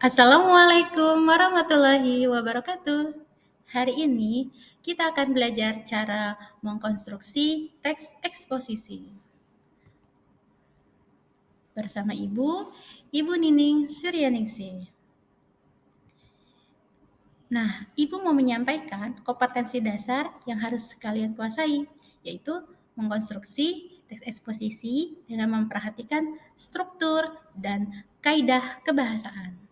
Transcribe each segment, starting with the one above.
Assalamualaikum warahmatullahi wabarakatuh. Hari ini kita akan belajar cara mengkonstruksi teks eksposisi. Bersama Ibu Nining Suryaningsih. Nah, Ibu mau menyampaikan kompetensi dasar yang harus kalian kuasai, yaitu mengkonstruksi teks eksposisi dengan memperhatikan struktur dan kaidah kebahasaan.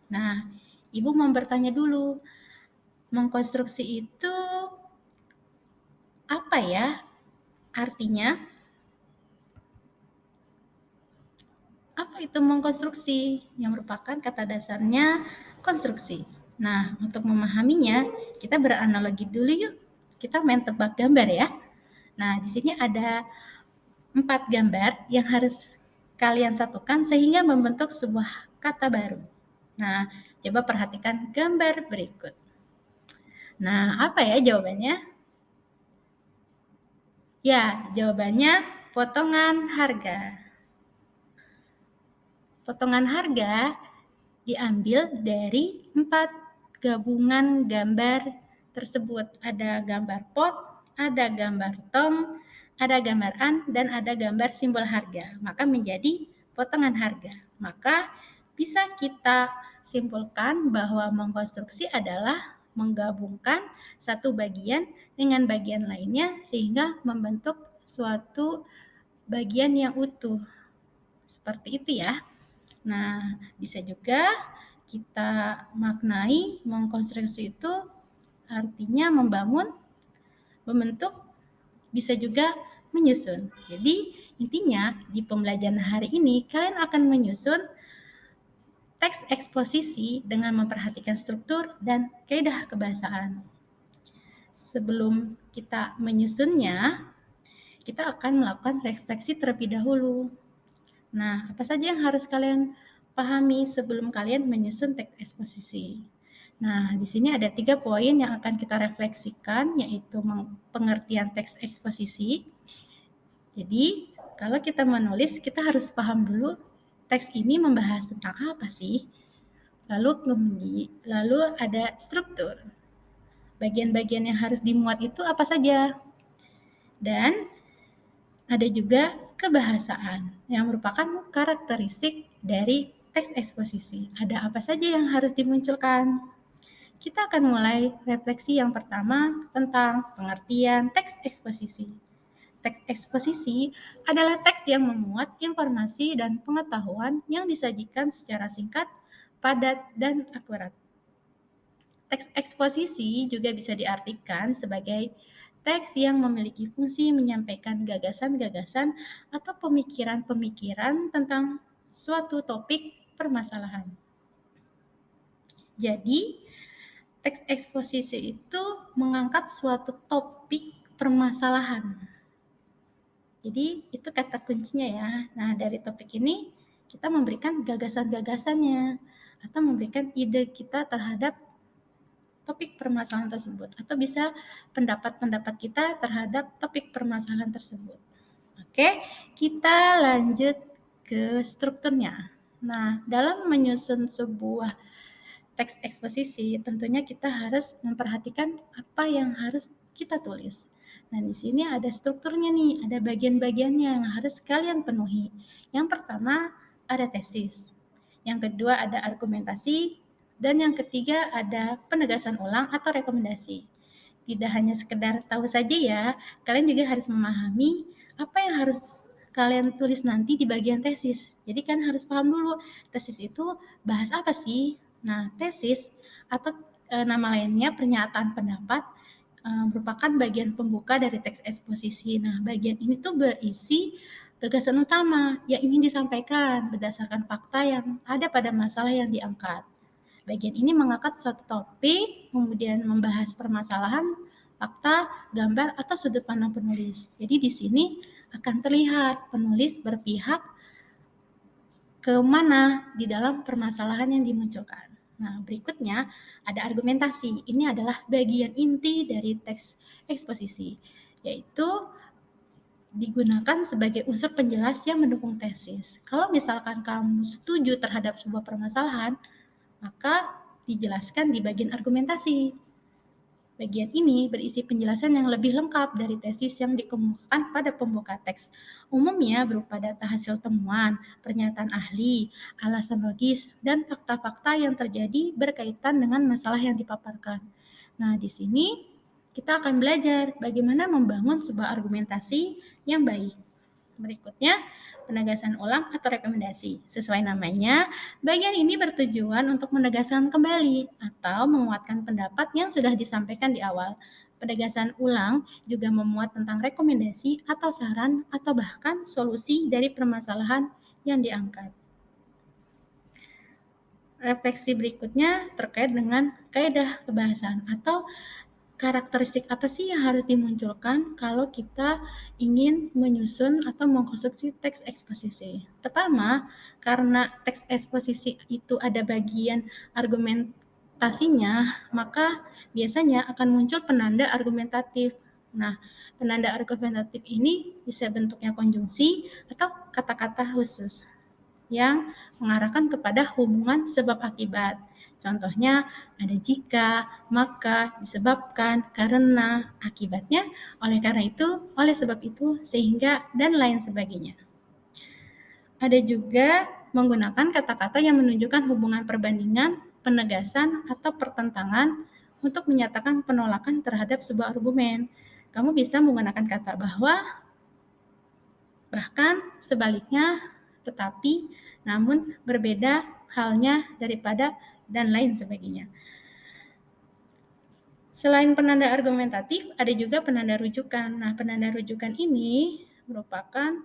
Nah, Ibu mau bertanya dulu, mengkonstruksi itu apa ya artinya? Apa itu mengkonstruksi? Yang merupakan kata dasarnya konstruksi. Nah, untuk memahaminya, kita beranalogi dulu yuk. Kita main tebak gambar ya. Nah, di sini ada 4 gambar yang harus kalian satukan sehingga membentuk sebuah kata baru. Nah, coba perhatikan gambar berikut. Nah, apa ya jawabannya? Ya, jawabannya potongan harga. Potongan harga diambil dari 4 gabungan gambar tersebut. Ada gambar pot, ada gambar tong, ada gambar an, dan ada gambar simbol harga. Maka menjadi potongan harga. Maka bisa kita simpulkan bahwa mengkonstruksi adalah menggabungkan satu bagian dengan bagian lainnya sehingga membentuk suatu bagian yang utuh. Seperti itu ya. Nah, bisa juga kita maknai mengkonstruksi itu artinya membangun, membentuk, bisa juga menyusun. Jadi, intinya di pembelajaran hari ini kalian akan menyusun teks eksposisi dengan memperhatikan struktur dan kaidah kebahasaan. Sebelum kita menyusunnya, kita akan melakukan refleksi terlebih dahulu. Nah, apa saja yang harus kalian pahami sebelum kalian menyusun teks eksposisi? Nah, di sini ada 3 poin yang akan kita refleksikan, yaitu pengertian teks eksposisi. Jadi, kalau kita menulis, kita harus paham dulu teks ini membahas tentang apa sih? Lalu ada struktur. Bagian-bagian yang harus dimuat itu apa saja? Dan ada juga kebahasaan yang merupakan karakteristik dari teks eksposisi. Ada apa saja yang harus dimunculkan? Kita akan mulai refleksi yang pertama tentang pengertian teks eksposisi. Teks eksposisi adalah teks yang memuat informasi dan pengetahuan yang disajikan secara singkat, padat, dan akurat. Teks eksposisi juga bisa diartikan sebagai teks yang memiliki fungsi menyampaikan gagasan-gagasan atau pemikiran-pemikiran tentang suatu topik permasalahan. Jadi, teks eksposisi itu mengangkat suatu topik permasalahan. Jadi, itu kata kuncinya ya. Nah, dari topik ini kita memberikan gagasan-gagasannya atau memberikan ide kita terhadap topik permasalahan tersebut atau bisa pendapat-pendapat kita terhadap topik permasalahan tersebut. Oke, kita lanjut ke strukturnya. Nah, dalam menyusun sebuah teks eksposisi, tentunya kita harus memperhatikan apa yang harus kita tulis. Nah, di sini ada strukturnya nih, ada bagian-bagiannya yang harus kalian penuhi. Yang pertama, ada tesis. Yang kedua, ada argumentasi. Dan yang ketiga, ada penegasan ulang atau rekomendasi. Tidak hanya sekedar tahu saja ya, kalian juga harus memahami apa yang harus kalian tulis nanti di bagian tesis. Jadi kan harus paham dulu, tesis itu bahas apa sih? Nah, tesis atau nama lainnya pernyataan pendapat merupakan bagian pembuka dari teks eksposisi. Nah, bagian ini tuh berisi gagasan utama yang ingin disampaikan berdasarkan fakta yang ada pada masalah yang diangkat. Bagian ini mengangkat suatu topik, kemudian membahas permasalahan, fakta, gambar, atau sudut pandang penulis. Jadi di sini akan terlihat penulis berpihak ke mana di dalam permasalahan yang dimunculkan. Nah, berikutnya ada argumentasi. Ini adalah bagian inti dari teks eksposisi, yaitu digunakan sebagai unsur penjelas yang mendukung tesis. Kalau misalkan kamu setuju terhadap sebuah permasalahan, maka dijelaskan di bagian argumentasi. Bagian ini berisi penjelasan yang lebih lengkap dari tesis yang dikemukakan pada pembuka teks. Umumnya berupa data hasil temuan, pernyataan ahli, alasan logis, dan fakta-fakta yang terjadi berkaitan dengan masalah yang dipaparkan. Nah, di sini kita akan belajar bagaimana membangun sebuah argumentasi yang baik. Berikutnya, penegasan ulang atau rekomendasi. Sesuai namanya, bagian ini bertujuan untuk menegaskan kembali atau menguatkan pendapat yang sudah disampaikan di awal. Penegasan ulang juga memuat tentang rekomendasi atau saran atau bahkan solusi dari permasalahan yang diangkat. Refleksi berikutnya terkait dengan kaidah kebahasaan atau karakteristik apa sih yang harus dimunculkan kalau kita ingin menyusun atau mengkonstruksi teks eksposisi? Pertama, karena teks eksposisi itu ada bagian argumentasinya, maka biasanya akan muncul penanda argumentatif. Nah, penanda argumentatif ini bisa bentuknya konjungsi atau kata-kata khusus yang mengarahkan kepada hubungan sebab akibat. Contohnya ada jika, maka, disebabkan, karena, akibatnya, oleh karena itu, oleh sebab itu, sehingga, dan lain sebagainya. Ada juga menggunakan kata-kata yang menunjukkan hubungan perbandingan, penegasan, atau pertentangan untuk menyatakan penolakan terhadap sebuah argumen. Kamu bisa menggunakan kata bahwa, bahkan, sebaliknya, tetapi, namun, berbeda halnya daripada, dan lain sebagainya. Selain penanda argumentatif, ada juga penanda rujukan. Nah, penanda rujukan ini merupakan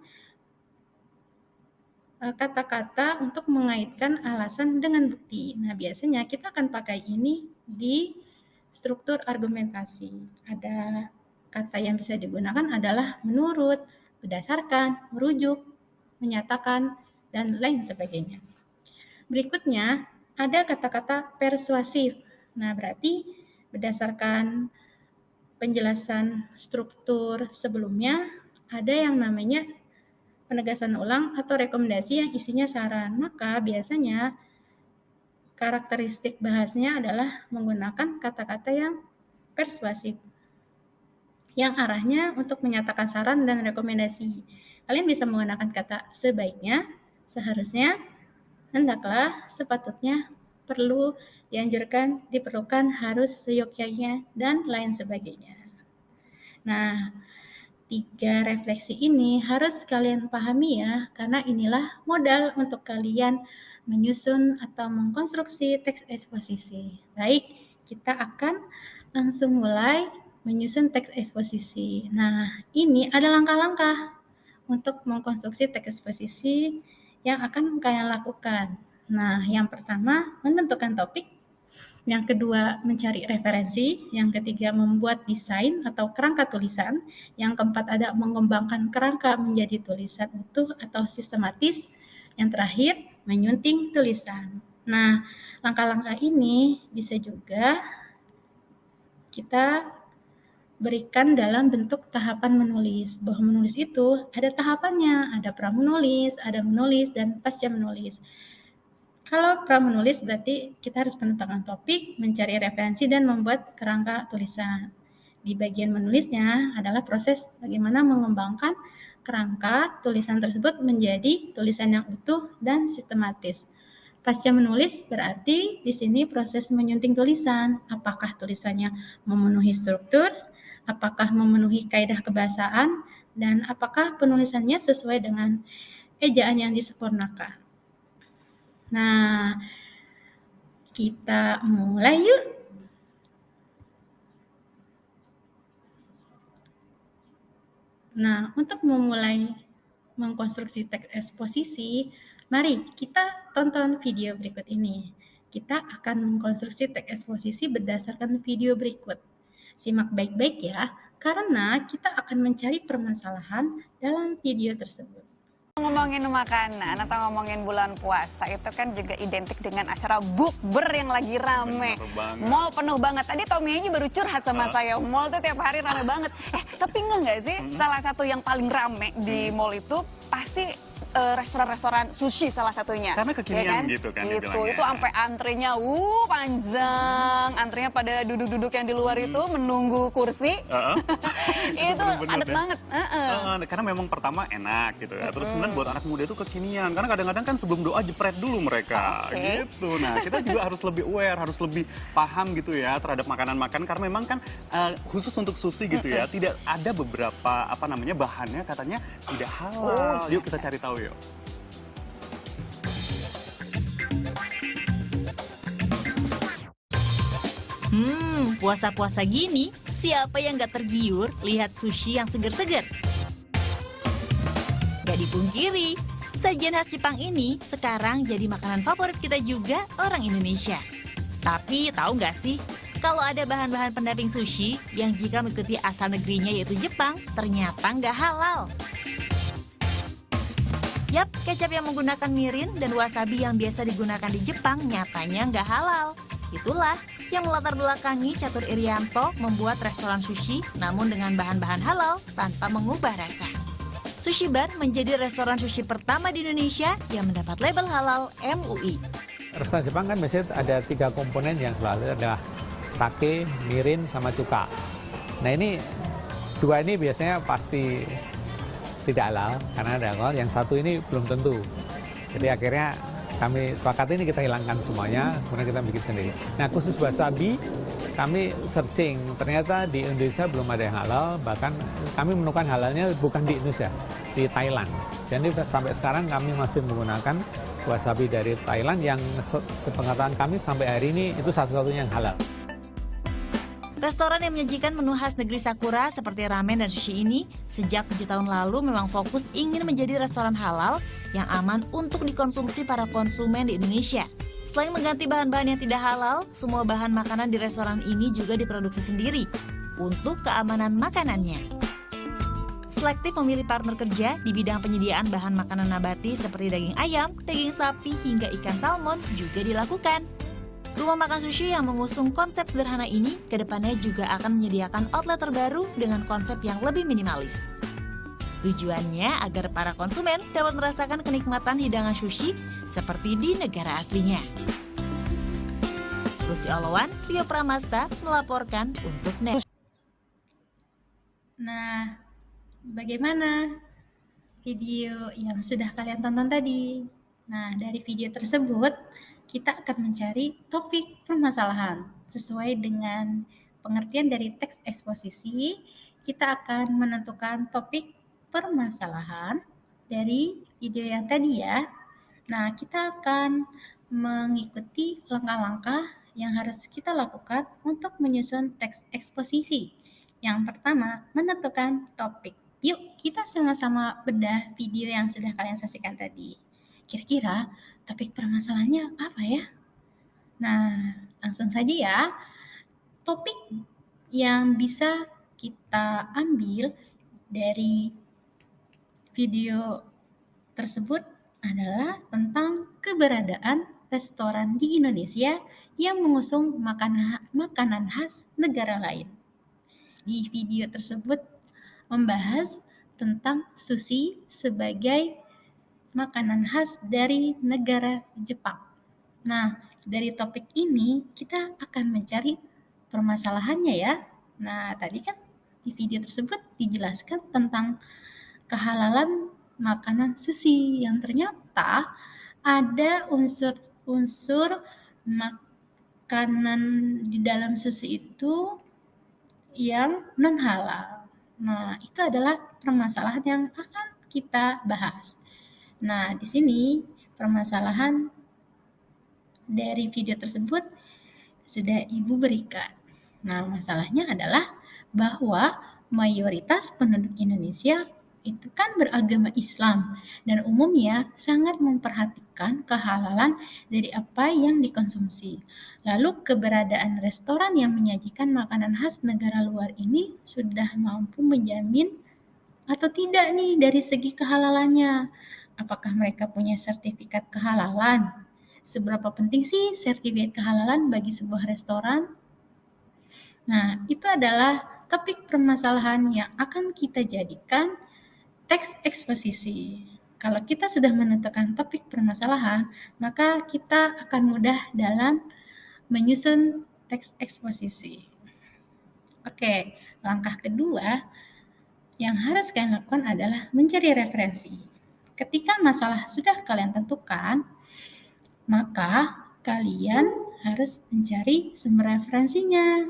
kata-kata untuk mengaitkan alasan dengan bukti. Nah, biasanya kita akan pakai ini di struktur argumentasi. Ada kata yang bisa digunakan adalah menurut, berdasarkan, merujuk, menyatakan, dan lain sebagainya. Berikutnya, ada kata-kata persuasif. Nah, berarti berdasarkan penjelasan struktur sebelumnya, ada yang namanya penegasan ulang atau rekomendasi yang isinya saran. Maka biasanya karakteristik bahasnya adalah menggunakan kata-kata yang persuasif, yang arahnya untuk menyatakan saran dan rekomendasi. Kalian bisa menggunakan kata sebaiknya, seharusnya, hendaklah, sepatutnya, perlu, dianjurkan, diperlukan, harus, seyogyanya, dan lain sebagainya. Nah, 3 refleksi ini harus kalian pahami ya, karena inilah modal untuk kalian menyusun atau mengkonstruksi teks eksposisi. Baik, kita akan langsung mulai menyusun teks eksposisi. Nah, ini ada langkah-langkah untuk mengkonstruksi teks eksposisi yang akan kalian lakukan. Nah, yang pertama, menentukan topik. Yang kedua, mencari referensi. Yang ketiga, membuat desain atau kerangka tulisan. Yang keempat, ada mengembangkan kerangka menjadi tulisan utuh atau sistematis. Yang terakhir, menyunting tulisan. Nah, langkah-langkah ini bisa juga kita berikan dalam bentuk tahapan menulis. Bahwa menulis itu ada tahapannya, ada pramenulis, ada menulis, dan pasca menulis. Kalau pramenulis berarti kita harus menentukan topik, mencari referensi, dan membuat kerangka tulisan. Di bagian menulisnya adalah proses bagaimana mengembangkan kerangka tulisan tersebut menjadi tulisan yang utuh dan sistematis. Pasca menulis berarti di sini proses menyunting tulisan. Apakah tulisannya memenuhi struktur, apakah memenuhi kaidah kebahasaan, dan apakah penulisannya sesuai dengan ejaan yang disempurnakan. Nah, kita mulai yuk. Nah, untuk memulai mengkonstruksi teks eksposisi, mari kita tonton video berikut ini. Kita akan mengkonstruksi teks eksposisi berdasarkan video berikut. Simak baik-baik ya, karena kita akan mencari permasalahan dalam video tersebut. Ngomongin makanan atau ngomongin bulan puasa itu kan juga identik dengan acara bukber yang lagi rame. Mall penuh banget. Tadi Tommy aja baru curhat sama saya. Mall tuh tiap hari rame banget. Tapi nggak sih salah satu yang paling rame di mall itu pasti restoran-restoran sushi salah satunya. Karena kekinian gitu kan Gitu, dibilangnya. itu sampai antrinya panjang. Antrinya pada duduk-duduk yang di luar itu menunggu kursi. Heeh. Itu bener-bener padat deh. banget. Karena memang pertama enak gitu ya. Terus kemudian buat anak muda itu kekinian. Karena kadang-kadang kan sebelum doa jepret dulu mereka. Oke. Gitu. Nah, kita juga harus lebih aware, harus lebih paham gitu ya terhadap makanan-makanan. Karena memang kan khusus untuk sushi gitu ya, tidak ada beberapa bahannya katanya tidak halal. Yuk kita cari tahu yuk. Puasa-puasa gini, siapa yang gak tergiur lihat sushi yang seger-seger? Gak dipungkiri, sajian khas Jepang ini sekarang jadi makanan favorit kita juga orang Indonesia. Tapi tahu nggak sih, kalau ada bahan-bahan pendamping sushi yang jika mengikuti asal negerinya yaitu Jepang, ternyata nggak halal. Yap, kecap yang menggunakan mirin dan wasabi yang biasa digunakan di Jepang nyatanya nggak halal. Itulah yang melatar belakangi Catur Irianto membuat restoran sushi namun dengan bahan-bahan halal tanpa mengubah rasa. Sushi Bar menjadi restoran sushi pertama di Indonesia yang mendapat label halal MUI. Restoran Jepang kan biasanya ada 3 komponen yang selalu ada sake, mirin, sama cuka. Nah ini 2 ini biasanya pasti tidak halal karena ada alkohol, yang 1 ini belum tentu. Jadi akhirnya kami sepakat ini kita hilangkan semuanya, kemudian kita bikin sendiri. Nah khusus wasabi, kami searching, ternyata di Indonesia belum ada yang halal, bahkan kami menemukan halalnya bukan di Indonesia, di Thailand. Jadi sampai sekarang kami masih menggunakan wasabi dari Thailand yang sepengetahuan kami sampai hari ini itu satu-satunya yang halal. Restoran yang menyajikan menu khas negeri Sakura seperti ramen dan sushi ini sejak 7 tahun lalu memang fokus ingin menjadi restoran halal yang aman untuk dikonsumsi para konsumen di Indonesia. Selain mengganti bahan-bahan yang tidak halal, semua bahan makanan di restoran ini juga diproduksi sendiri untuk keamanan makanannya. Selektif memilih partner kerja di bidang penyediaan bahan makanan nabati seperti daging ayam, daging sapi, hingga ikan salmon juga dilakukan. Rumah makan sushi yang mengusung konsep sederhana ini kedepannya juga akan menyediakan outlet terbaru dengan konsep yang lebih minimalis. Tujuannya agar para konsumen dapat merasakan kenikmatan hidangan sushi seperti di negara aslinya. Lucy Olowan, Rio Pramasta melaporkan untuk NET. Nah, bagaimana video yang sudah kalian tonton tadi? Nah, dari video tersebut, kita akan mencari topik permasalahan. Sesuai dengan pengertian dari teks eksposisi, kita akan menentukan topik permasalahan dari video yang tadi ya. Nah, kita akan mengikuti langkah-langkah yang harus kita lakukan untuk menyusun teks eksposisi. Yang pertama, menentukan topik. Yuk, kita sama-sama bedah video yang sudah kalian saksikan tadi. Kira-kira topik permasalahannya apa ya? Nah, langsung saja ya. Topik yang bisa kita ambil dari video tersebut adalah tentang keberadaan restoran di Indonesia yang mengusung makanan khas negara lain. Di video tersebut membahas tentang sushi sebagai makanan khas dari negara Jepang. Nah, dari topik ini kita akan mencari permasalahannya ya. Nah, tadi kan di video tersebut dijelaskan tentang kehalalan makanan sushi yang ternyata ada unsur-unsur makanan di dalam sushi itu yang non halal. Nah, itu adalah permasalahan yang akan kita bahas. Nah, di sini permasalahan dari video tersebut sudah Ibu berikan. Nah, masalahnya adalah bahwa mayoritas penduduk Indonesia itu kan beragama Islam dan umumnya sangat memperhatikan kehalalan dari apa yang dikonsumsi. Lalu keberadaan restoran yang menyajikan makanan khas negara luar ini sudah mampu menjamin atau tidak nih dari segi kehalalannya? Apakah mereka punya sertifikat kehalalan? Seberapa penting sih sertifikat kehalalan bagi sebuah restoran? Nah, itu adalah topik permasalahan yang akan kita jadikan teks eksposisi. kalau kita sudah menentukan topik permasalahan, maka kita akan mudah dalam menyusun teks eksposisi. Oke, langkah kedua yang harus kalian lakukan adalah mencari referensi. Ketika masalah sudah kalian tentukan, maka kalian harus mencari sumber referensinya.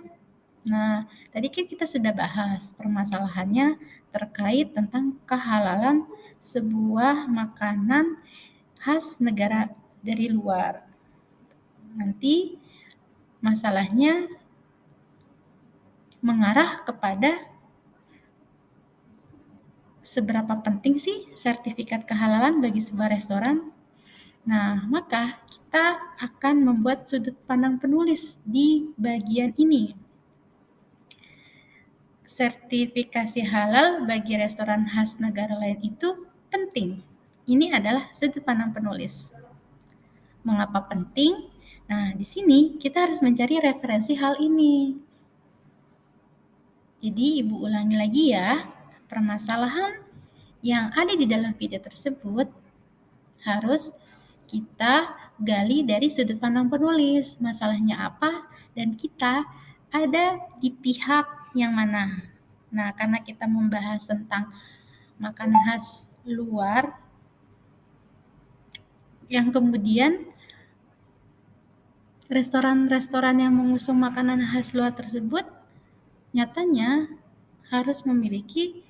Nah, tadi kan kita sudah bahas permasalahannya terkait tentang kehalalan sebuah makanan khas negara dari luar. Nanti masalahnya mengarah kepada seberapa penting sih sertifikat kehalalan bagi sebuah restoran. Nah, maka kita akan membuat sudut pandang penulis di bagian ini. Sertifikasi halal bagi restoran khas negara lain itu penting. Ini adalah sudut pandang penulis. Mengapa penting? Nah, di sini kita harus mencari referensi hal ini. Jadi, Ibu ulangi lagi ya, permasalahan yang ada di dalam video tersebut harus kita gali dari sudut pandang penulis. Masalahnya apa dan kita ada di pihak yang mana. Nah, karena kita membahas tentang makanan khas luar, yang kemudian restoran-restoran yang mengusung makanan khas luar tersebut nyatanya harus memiliki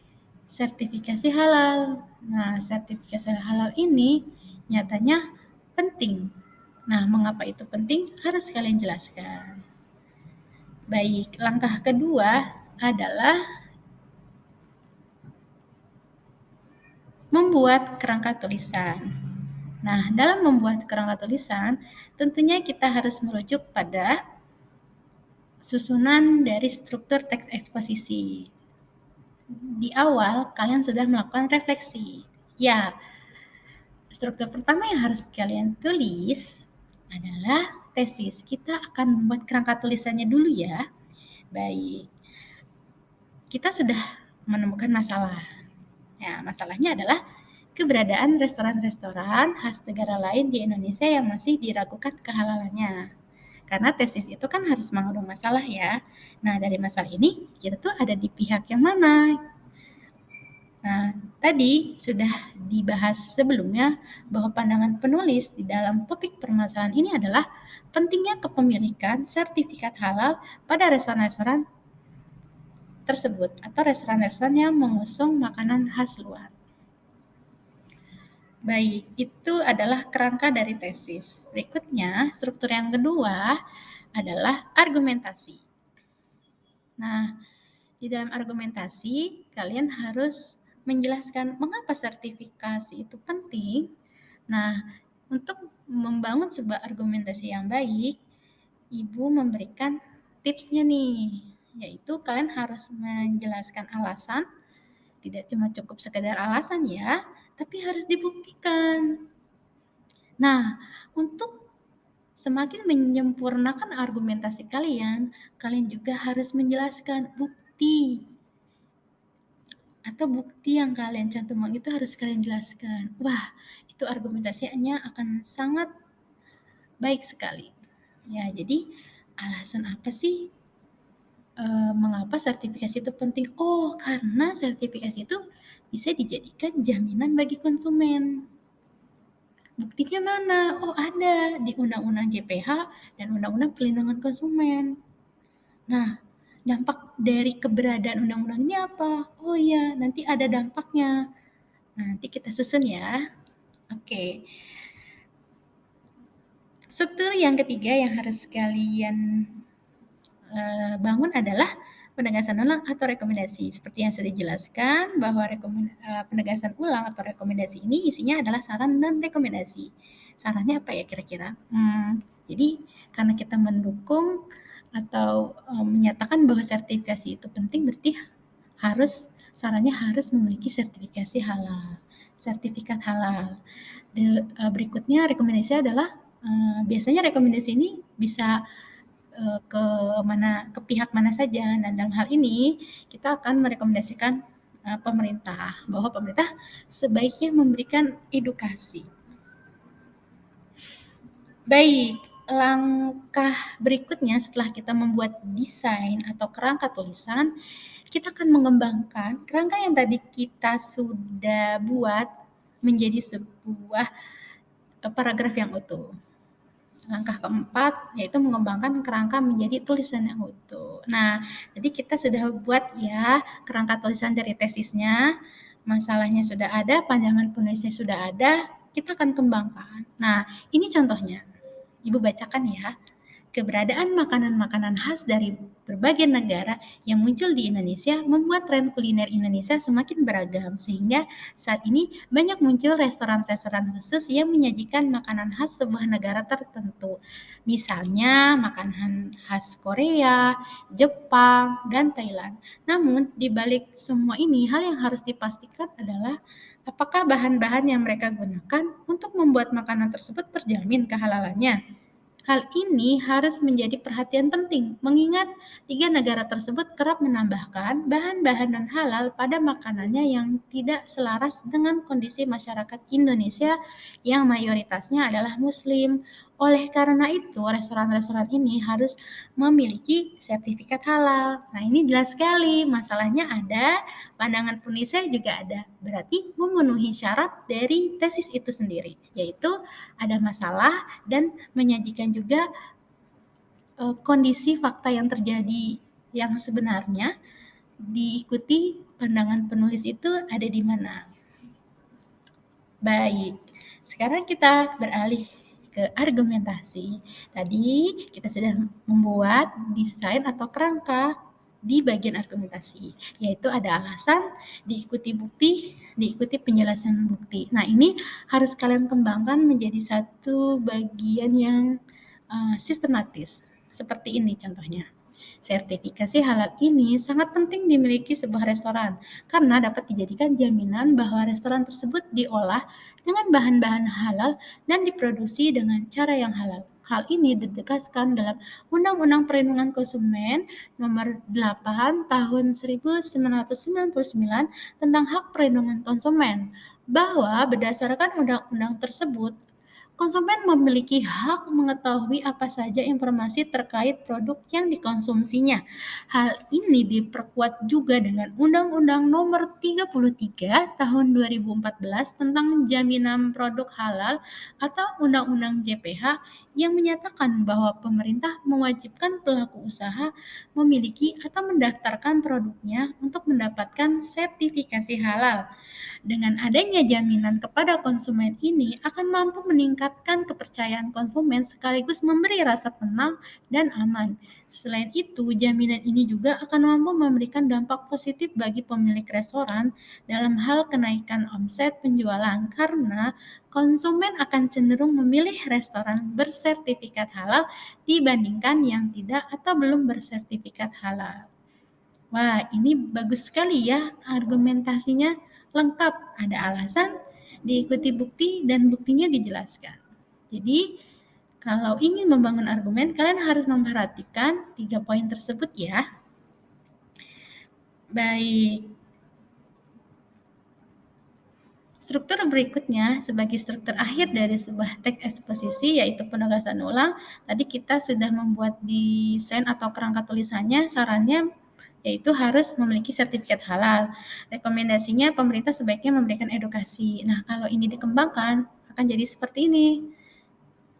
sertifikasi halal. Nah, sertifikasi halal ini nyatanya penting. Nah, mengapa itu penting? Harus kalian jelaskan. Baik, langkah kedua adalah membuat kerangka tulisan. Nah, dalam membuat kerangka tulisan, tentunya kita harus merujuk pada susunan dari struktur teks eksposisi. Di awal, kalian sudah melakukan refleksi. Ya, struktur pertama yang harus kalian tulis adalah tesis. Kita akan membuat kerangka tulisannya dulu ya. Baik, kita sudah menemukan masalah. Ya, masalahnya adalah keberadaan restoran-restoran khas negara lain di Indonesia yang masih diragukan kehalalannya. Karena tesis itu kan harus mengandung masalah ya. Nah, dari masalah ini kita tuh ada di pihak yang mana. Nah, tadi sudah dibahas sebelumnya bahwa pandangan penulis di dalam topik permasalahan ini adalah pentingnya kepemilikan sertifikat halal pada restoran-restoran tersebut atau restoran-restoran yang mengusung makanan khas luar. Baik, itu adalah kerangka dari tesis. Berikutnya, struktur yang kedua adalah argumentasi. Nah, di dalam argumentasi, kalian harus menjelaskan mengapa sertifikasi itu penting. Nah, untuk membangun sebuah argumentasi yang baik, Ibu memberikan tipsnya nih, yaitu kalian harus menjelaskan alasan, tidak cuma cukup sekedar alasan ya, tapi harus dibuktikan. Nah, untuk semakin menyempurnakan argumentasi kalian juga harus menjelaskan bukti atau bukti yang kalian cantumkan itu harus kalian jelaskan. Wah, itu argumentasinya akan sangat baik sekali. Ya, jadi alasan apa sih mengapa sertifikasi itu penting? Oh, karena sertifikasi itu bisa dijadikan jaminan bagi konsumen. Buktinya mana? Oh, ada di Undang-Undang JPH dan Undang-Undang Perlindungan Konsumen. Nah, dampak dari keberadaan undang-undang ini apa? Oh iya, nanti ada dampaknya. Nanti kita susun ya. Oke. Struktur yang ketiga yang harus kalian bangun adalah penegasan ulang atau rekomendasi. Seperti yang sudah dijelaskan bahwa penegasan ulang atau rekomendasi ini isinya adalah saran dan rekomendasi. Sarannya apa ya kira-kira? Jadi karena kita mendukung atau menyatakan bahwa sertifikasi itu penting, berarti sarannya harus memiliki sertifikasi halal, sertifikat halal. Berikutnya rekomendasi adalah biasanya rekomendasi ini bisa ke pihak mana saja. Dan dalam hal ini kita akan merekomendasikan pemerintah, bahwa pemerintah sebaiknya memberikan edukasi. Baik, langkah berikutnya setelah kita membuat desain atau kerangka tulisan, kita akan mengembangkan kerangka yang tadi kita sudah buat menjadi sebuah paragraf yang utuh. Langkah keempat yaitu mengembangkan kerangka menjadi tulisan yang utuh. Nah, jadi kita sudah buat ya kerangka tulisan dari tesisnya, masalahnya sudah ada, pandangan penulisnya sudah ada, kita akan kembangkan. Nah, ini contohnya. Ibu bacakan ya. Keberadaan makanan-makanan khas dari berbagai negara yang muncul di Indonesia membuat tren kuliner Indonesia semakin beragam, sehingga saat ini banyak muncul restoran-restoran khusus yang menyajikan makanan khas sebuah negara tertentu. Misalnya makanan khas Korea, Jepang, dan Thailand. Namun, di balik semua ini, hal yang harus dipastikan adalah apakah bahan-bahan yang mereka gunakan untuk membuat makanan tersebut terjamin kehalalannya. Hal ini harus menjadi perhatian penting, mengingat 3 negara tersebut kerap menambahkan bahan-bahan non-halal pada makanannya yang tidak selaras dengan kondisi masyarakat Indonesia yang mayoritasnya adalah Muslim. Oleh karena itu, restoran-restoran ini harus memiliki sertifikat halal. Nah, ini jelas sekali, masalahnya ada, pandangan penulisnya juga ada. Berarti memenuhi syarat dari tesis itu sendiri, yaitu ada masalah dan menyajikan juga kondisi fakta yang terjadi yang sebenarnya, diikuti pandangan penulis itu ada di mana. Baik, sekarang kita beralih ke argumentasi. Tadi kita sudah membuat desain atau kerangka di bagian argumentasi, yaitu ada alasan, diikuti bukti, diikuti penjelasan bukti. Nah, ini harus kalian kembangkan menjadi satu bagian yang sistematis. Seperti ini contohnya. Sertifikasi halal ini sangat penting dimiliki sebuah restoran karena dapat dijadikan jaminan bahwa restoran tersebut diolah dengan bahan-bahan halal dan diproduksi dengan cara yang halal. Hal ini ditegaskan dalam Undang-Undang Perlindungan Konsumen Nomor 8 Tahun 1999 tentang Hak Perlindungan Konsumen, bahwa berdasarkan undang-undang tersebut, konsumen memiliki hak mengetahui apa saja informasi terkait produk yang dikonsumsinya. Hal ini diperkuat juga dengan Undang-Undang Nomor 33 Tahun 2014 tentang Jaminan Produk Halal atau Undang-Undang JPH yang menyatakan bahwa pemerintah mewajibkan pelaku usaha memiliki atau mendaftarkan produknya untuk mendapatkan sertifikasi halal. Dengan adanya jaminan kepada konsumen ini akan mampu meningkatkan kepercayaan konsumen sekaligus memberi rasa tenang dan aman. Selain itu, jaminan ini juga akan mampu memberikan dampak positif bagi pemilik restoran dalam hal kenaikan omset penjualan karena konsumen akan cenderung memilih restoran bersertifikat halal dibandingkan yang tidak atau belum bersertifikat halal. Wah, ini bagus sekali ya argumentasinya lengkap. Ada alasan, diikuti bukti, dan buktinya dijelaskan. Jadi, kalau ingin membangun argumen, kalian harus memperhatikan 3 poin tersebut ya. Baik. Struktur berikutnya sebagai struktur akhir dari sebuah teks eksposisi yaitu penegasan ulang. Tadi kita sudah membuat desain atau kerangka tulisannya, sarannya yaitu harus memiliki sertifikat halal. Rekomendasinya pemerintah sebaiknya memberikan edukasi. Nah, kalau ini dikembangkan akan jadi seperti ini.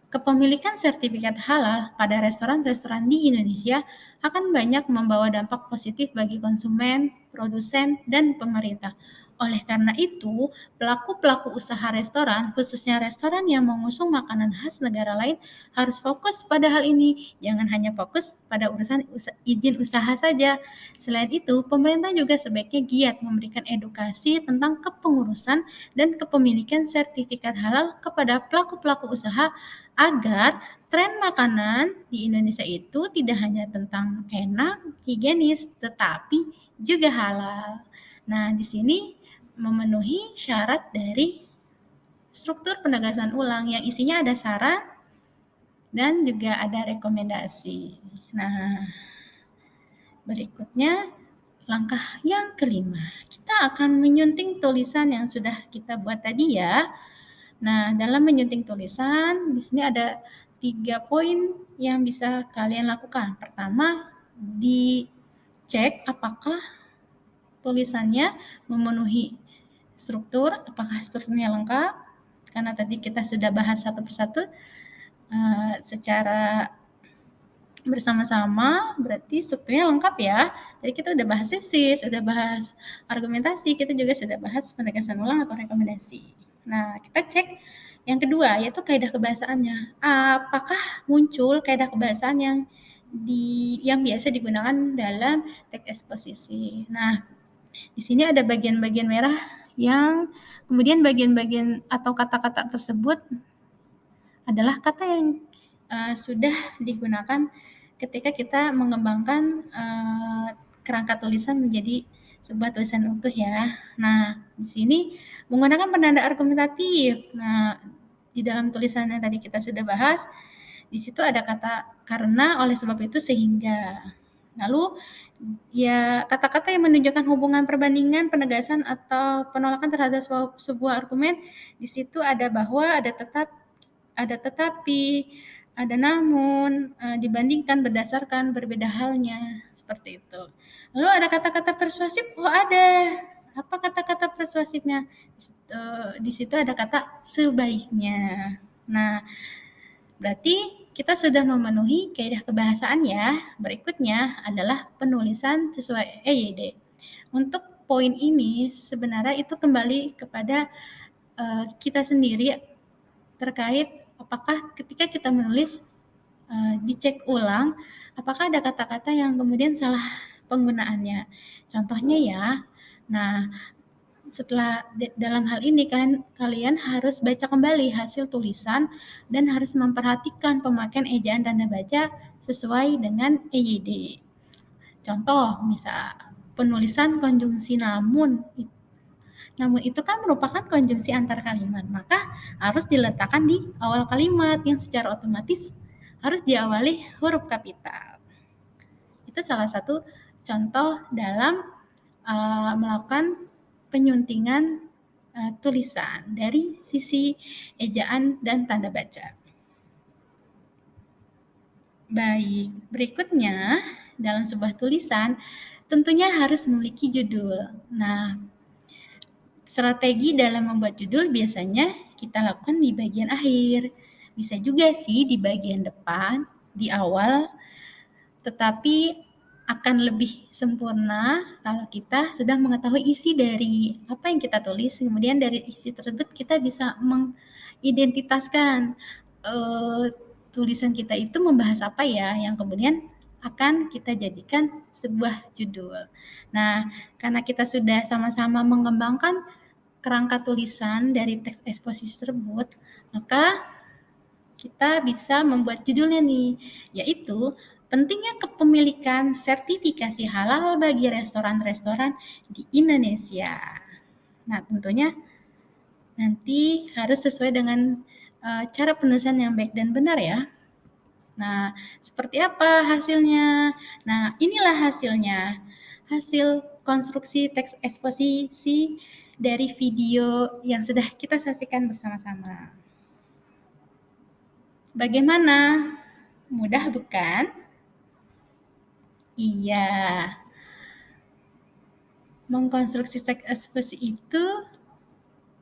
Kepemilikan sertifikat halal pada restoran-restoran di Indonesia akan banyak membawa dampak positif bagi konsumen, produsen, dan pemerintah. Oleh karena itu, pelaku-pelaku usaha restoran, khususnya restoran yang mengusung makanan khas negara lain, harus fokus pada hal ini. Jangan hanya fokus pada urusan izin usaha saja. Selain itu, pemerintah juga sebaiknya giat memberikan edukasi tentang kepengurusan dan kepemilikan sertifikat halal kepada pelaku-pelaku usaha agar tren makanan di Indonesia itu tidak hanya tentang enak, higienis, tetapi juga halal. Nah, di sini memenuhi syarat dari struktur penegasan ulang yang isinya ada saran dan juga ada rekomendasi. Nah, berikutnya langkah yang kelima, kita akan menyunting tulisan yang sudah kita buat tadi ya. Nah, dalam menyunting tulisan, di sini ada 3 poin yang bisa kalian lakukan. Pertama, dicek apakah tulisannya memenuhi struktur, apakah strukturnya lengkap. Karena tadi kita sudah bahas satu persatu secara bersama-sama, berarti strukturnya lengkap ya. Jadi kita udah bahas tesis, udah bahas argumentasi, kita juga sudah bahas penegasan ulang atau rekomendasi. Nah, kita cek yang kedua, yaitu kaidah kebahasaannya. Apakah muncul kaidah kebahasaan yang biasa digunakan dalam teks eksposisi. Nah, di sini ada bagian-bagian merah yang kemudian bagian-bagian atau kata-kata tersebut adalah kata yang sudah digunakan ketika kita mengembangkan kerangka tulisan menjadi sebuah tulisan utuh ya. Nah, di sini menggunakan penanda argumentatif. Nah, di dalam tulisan yang tadi kita sudah bahas, di situ ada kata karena, oleh sebab itu, sehingga. Lalu ya kata-kata yang menunjukkan hubungan perbandingan, penegasan atau penolakan terhadap sebuah argumen, di situ ada bahwa, ada tetap, ada tetapi, ada namun, dibandingkan, berdasarkan, berbeda halnya, seperti itu. Lalu ada kata-kata persuasif, ada. Apa kata-kata persuasifnya? Di situ ada kata sebaiknya. Nah, berarti kita sudah memenuhi kaidah kebahasaan ya. Berikutnya adalah penulisan sesuai EYD. Untuk poin ini sebenarnya itu kembali kepada kita sendiri terkait apakah ketika kita menulis dicek ulang apakah ada kata-kata yang kemudian salah penggunaannya. Contohnya ya, nah setelah dalam hal ini kalian harus baca kembali hasil tulisan dan harus memperhatikan pemakaian ejaan tanda baca sesuai dengan EYD. Contoh, misal penulisan konjungsi namun itu kan merupakan konjungsi antar kalimat, maka harus diletakkan di awal kalimat yang secara otomatis harus diawali huruf kapital. Itu salah satu contoh dalam melakukan penyuntingan tulisan dari sisi ejaan dan tanda baca. Baik, berikutnya dalam sebuah tulisan tentunya harus memiliki judul. Nah, strategi dalam membuat judul biasanya kita lakukan di bagian akhir. Bisa juga sih di bagian depan, di awal, tetapi akan lebih sempurna kalau kita sudah mengetahui isi dari apa yang kita tulis, kemudian dari isi tersebut kita bisa mengidentitaskan tulisan kita itu membahas apa ya, yang kemudian akan kita jadikan sebuah judul. Nah, karena kita sudah sama-sama mengembangkan kerangka tulisan dari teks eksposisi tersebut, maka kita bisa membuat judulnya nih, yaitu pentingnya kepemilikan sertifikasi halal bagi restoran-restoran di Indonesia. Nah, tentunya nanti harus sesuai dengan cara penulisan yang baik dan benar ya. Nah, seperti apa hasilnya? Nah, inilah hasilnya. Hasil konstruksi teks eksposisi dari video yang sudah kita saksikan bersama-sama. Bagaimana? Mudah bukan? Iya. Mengkonstruksi teks eksposisi itu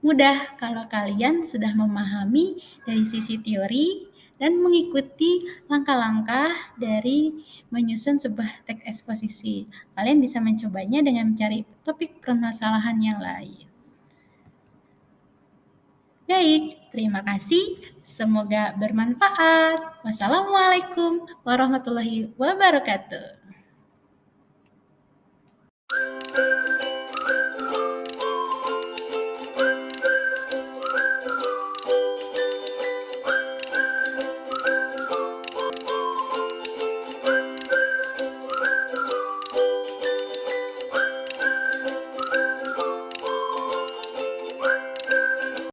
mudah kalau kalian sudah memahami dari sisi teori dan mengikuti langkah-langkah dari menyusun sebuah teks eksposisi. Kalian bisa mencobanya dengan mencari topik permasalahan yang lain. Baik, terima kasih. Semoga bermanfaat. Wassalamualaikum warahmatullahi wabarakatuh.